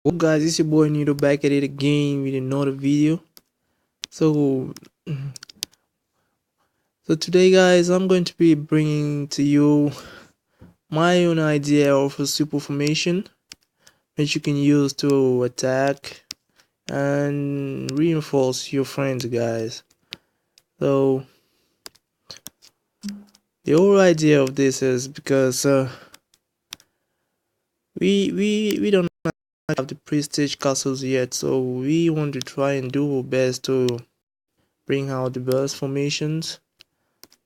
Well guys, it's your boy Nito back at it again with another video. So so today guys, I'm going to be bringing to you my own idea of a super formation which you can use to attack and reinforce your friends guys. So the whole idea of this is because we don't have the prestige castles yet, so we want to try and do our best to bring out the best formations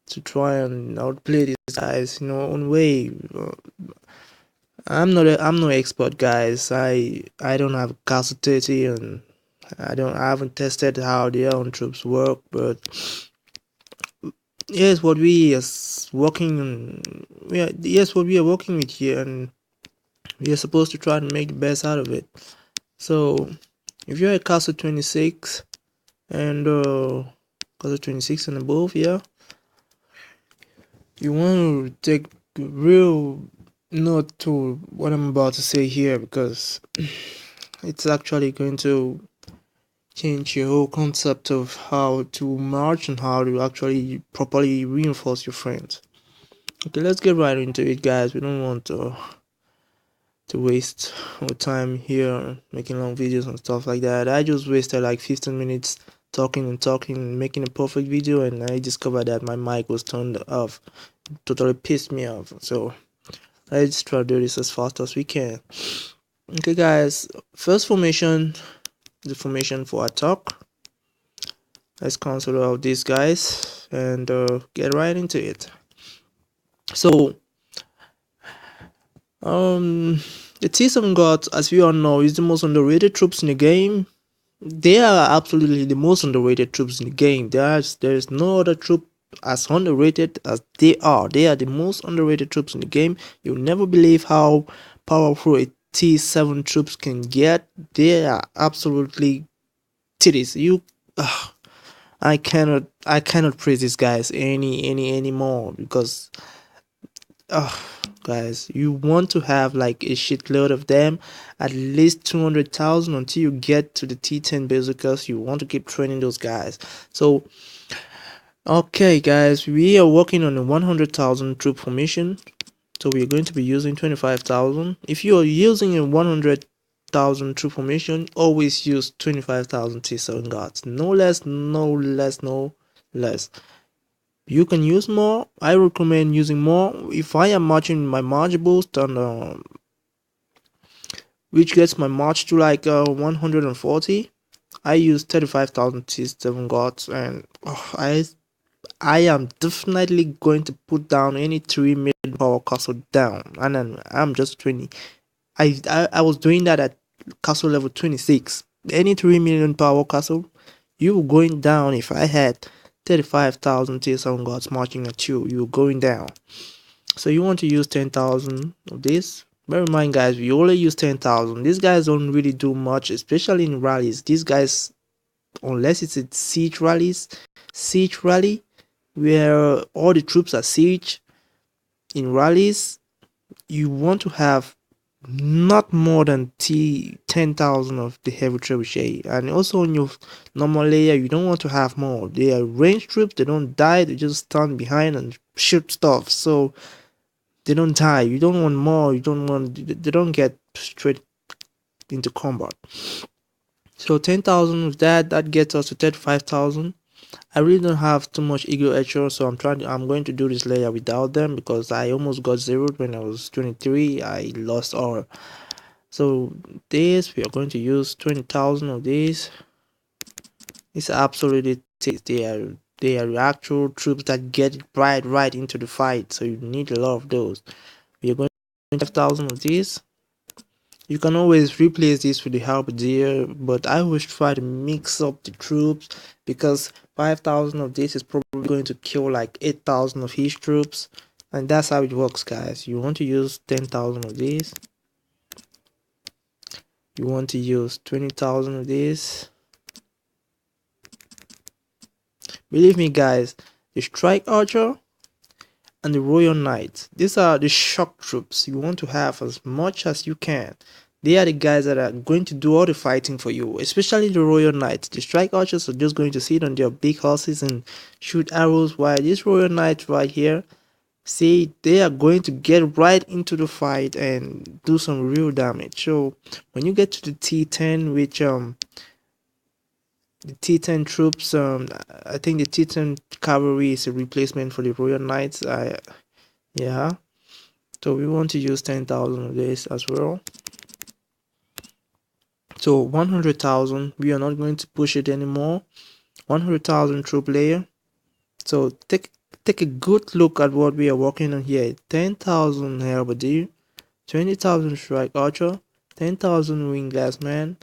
to try and outplay these guys in our own way. I'm no expert guys. I don't have Castle 30 and I haven't tested how their own troops work, but yes, what we is working yes, what we are working with here, and we are supposed to try to make the best out of it. So if you're at Castle 26 and Castle 26 and above, yeah, you want to take real note to what I'm about to say here, because it's actually going to change your whole concept of how to march and how to actually properly reinforce your friends. Okay, let's get right into it guys. We don't want to waste our time here making long videos and stuff like that. I just wasted like 15 minutes talking and making a perfect video, and I discovered that my mic was turned off. Totally pissed me off. So let's try to do this as fast as we can. Okay guys, first formation, the formation for attack. Let's cancel out these guys and get right into it. So the T7 gods, as we all know, is the most underrated troops in the game. They are absolutely the most underrated troops in the game. There's no other troop as underrated as they are. They are the most underrated troops in the game. You'll never believe how powerful a T7 troops can get. They are absolutely titties. I cannot praise these guys anymore, because guys, you want to have like a shitload of them, at least 200,000 until you get to the T10 bazookas. You want to keep training those guys. So okay guys, we are working on a 100,000 troop formation, so we are going to be using 25,000. If you are using a 100,000 troop formation, always use 25,000 T7 guards. No less, no less, no less. You can use more. I recommend using more. If I am marching my march boost, and which gets my march to like 140, I use 35,000 T7 guards, and I am definitely going to put down any 3 million power castle down, and then I'm just 20. I was doing that at castle level 26. Any 3 million power castle, you were going down. If I had 35,000 T7 guards marching at you, you were going down. So you want to use 10,000 of this. Bear in mind guys, we only use 10,000. These guys don't really do much, especially in rallies. These guys, unless it's a siege rally where all the troops are siege, in rallies you want to have not more than 10,000 of the heavy trebuchet. And also on your normal layer, you don't want to have more. They are ranged troops, they don't die, they just stand behind and shoot stuff, so they don't die. You don't want more, they don't get straight into combat. So 10,000 of that gets us to 35,000. I really don't have too much ego etcher, so I'm going to do this layer without them, because I almost got zeroed when I was 23. I lost all. So this, we are going to use 20,000 of these. It's absolutely, they are actual troops that get right into the fight, so you need a lot of those. We are going to 5,000 of these. You can always replace this with the halberdier, but I always try to mix up the troops, because 5,000 of this is probably going to kill like 8,000 of his troops, and that's how it works guys. You want to use 10,000 of these. You want to use 20,000 of this. Believe me guys, the strike archer and the royal knight, these are the shock troops. You want to have as much as you can. They are the guys that are going to do all the fighting for you, especially the Royal Knights. The Strike Archers are just going to sit on their big horses and shoot arrows, while these Royal Knights right here, see, they are going to get right into the fight and do some real damage. So when you get to the T10, which the T10 troops, I think the T10 cavalry is a replacement for the Royal Knights. Yeah, so we want to use 10,000 of this as well. So 100,000, we are not going to push it anymore. 100,000 troop layer. So take a good look at what we are working on here. 10,000 halberdier, 20,000 strike archer, 10,000 winged glassman,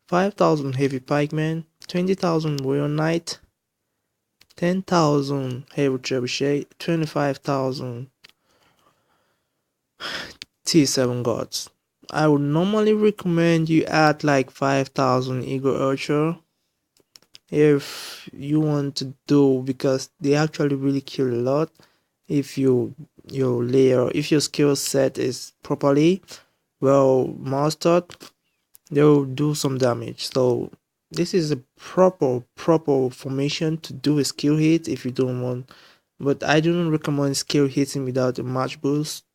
5,000 heavy pikemen, 20,000 warrior knight, 10,000 heavy trebuchet, 25,000 T7 guards. I would normally recommend you add like 5,000 eagle archer if you want to do, because they actually really kill a lot if your skill set is properly well mastered. They'll do some damage. So this is a proper formation to do a skill hit if you don't want, but I don't recommend skill hitting without a match boost.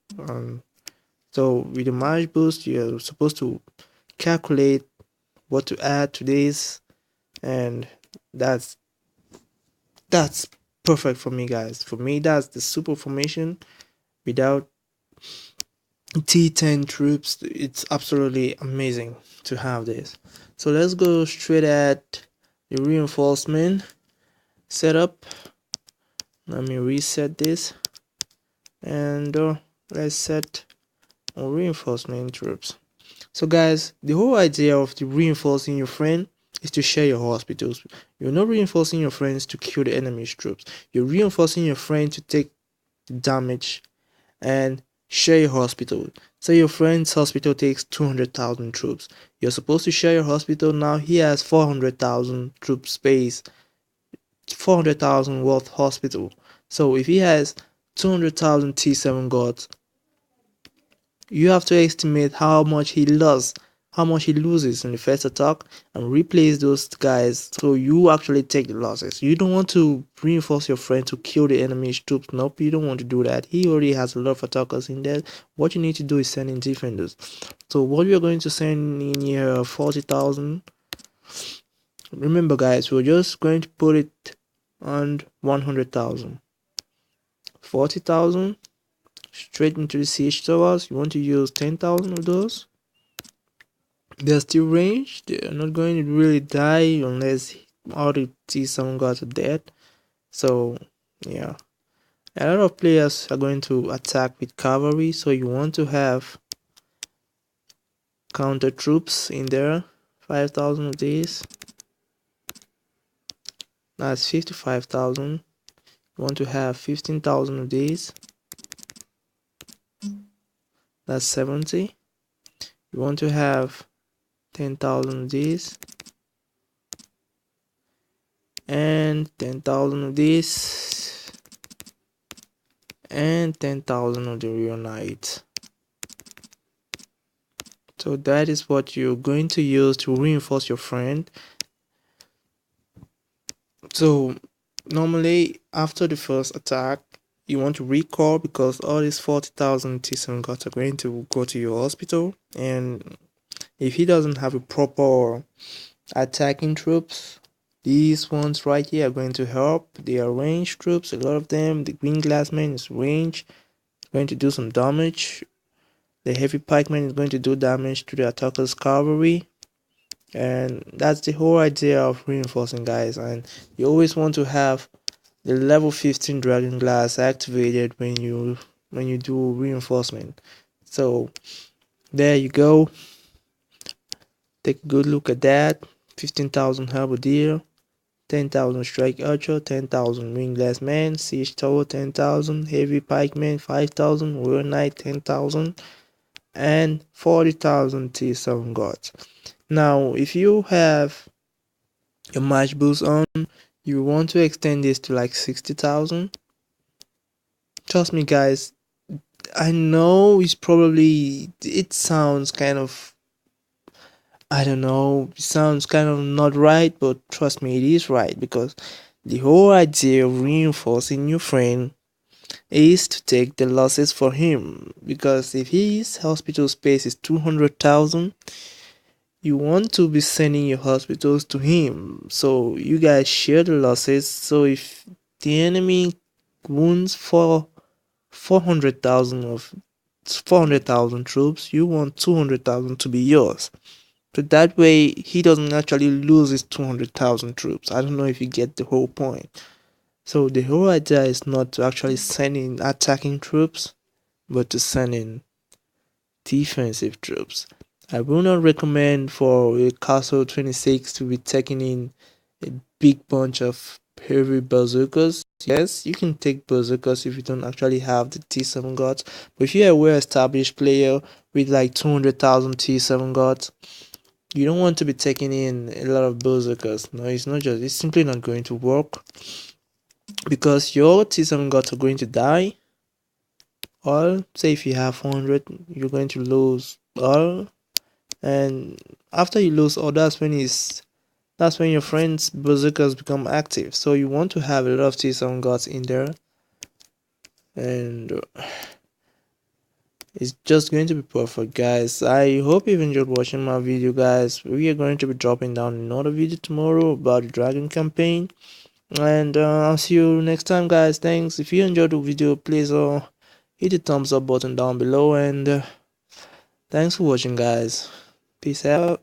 So with the match boost, you're supposed to calculate what to add to this, and that's perfect for me, guys. For me, that's the super formation. Without T10 troops, it's absolutely amazing to have this. So let's go straight at the reinforcement setup. Let me reset this, and let's set on reinforcement troops. So guys, the whole idea of the reinforcing your friend is to share your hospitals. You're not reinforcing your friends to kill the enemy's troops. You're reinforcing your friend to take damage and share your hospital. Say your friend's hospital takes 200,000 troops. You're supposed to share your hospital. Now he has 400,000 troop space, 400,000 worth hospital. So if he has 200,000 T7 guards, you have to estimate how much he loses in the first attack and replace those guys, so you actually take the losses. You don't want to reinforce your friend to kill the enemy's troops. Nope, you don't want to do that. He already has a lot of attackers in there. What you need to do is send in defenders. So what we are going to send in here, 40,000. Remember guys, we're just going to put it on 100,000. 40,000 straight into the siege towers. You want to use 10,000 of those. They're still ranged. They're not going to really die unless all the T7 guards are dead. So yeah, a lot of players are going to attack with cavalry, so you want to have counter troops in there. 5,000 of these. That's 55,000. You want to have 15,000 of these. That's 70. You want to have 10,000 of these, and 10,000 of this, and 10,000 of the real knight. So that is what you're going to use to reinforce your friend. So normally after the first attack, you want to recall, because all these 40,000 T7 guards are going to go to your hospital, and if he doesn't have a proper attacking troops, these ones right here are going to help. They are ranged troops, a lot of them. The green glassman is ranged, going to do some damage. The heavy pikeman is going to do damage to the attacker's cavalry. And that's the whole idea of reinforcing, guys. And you always want to have the level 15 dragon glass activated when you do reinforcement. So there you go. Take a good look at that. 15,000 halberdier, 10,000 strike archer, 10,000 winged glassman, siege tower 10,000, heavy pikeman 5,000, warrior knight 10,000, and 40,000 T7 guards. Now if you have your match boost on, you want to extend this to like 60,000. Trust me guys, I know it sounds kind of I don't know, it sounds kind of not right, but trust me, it is right because the whole idea of reinforcing your friend is to take the losses for him. Because if his hospital space is 200,000, you want to be sending your hospitals to him. So you guys share the losses. So if the enemy wounds for 400,000 troops, you want 200,000 to be yours. So that way he doesn't actually lose his 200,000 troops. I don't know if you get the whole point. So the whole idea is not to actually send in attacking troops, but to send in defensive troops. I will not recommend for a Castle 26 to be taking in a big bunch of heavy bazookas. Yes, you can take bazookas if you don't actually have the T7 guards, but if you're a well established player with like 200,000 T7 guards, you don't want to be taking in a lot of bazookas. No, it's simply not going to work because your T7 guards are going to die. All, say if you have 400, you're going to lose all, and after you lose all, that's when your friends bazookas become active. So you want to have a lot of T7 guards in there, and it's just going to be perfect, guys. I hope you've enjoyed watching my video, guys. We are going to be dropping down another video tomorrow about the dragon campaign, and I'll see you next time, guys. Thanks. If you enjoyed the video, please hit the thumbs up button down below, and thanks for watching, guys. Peace out.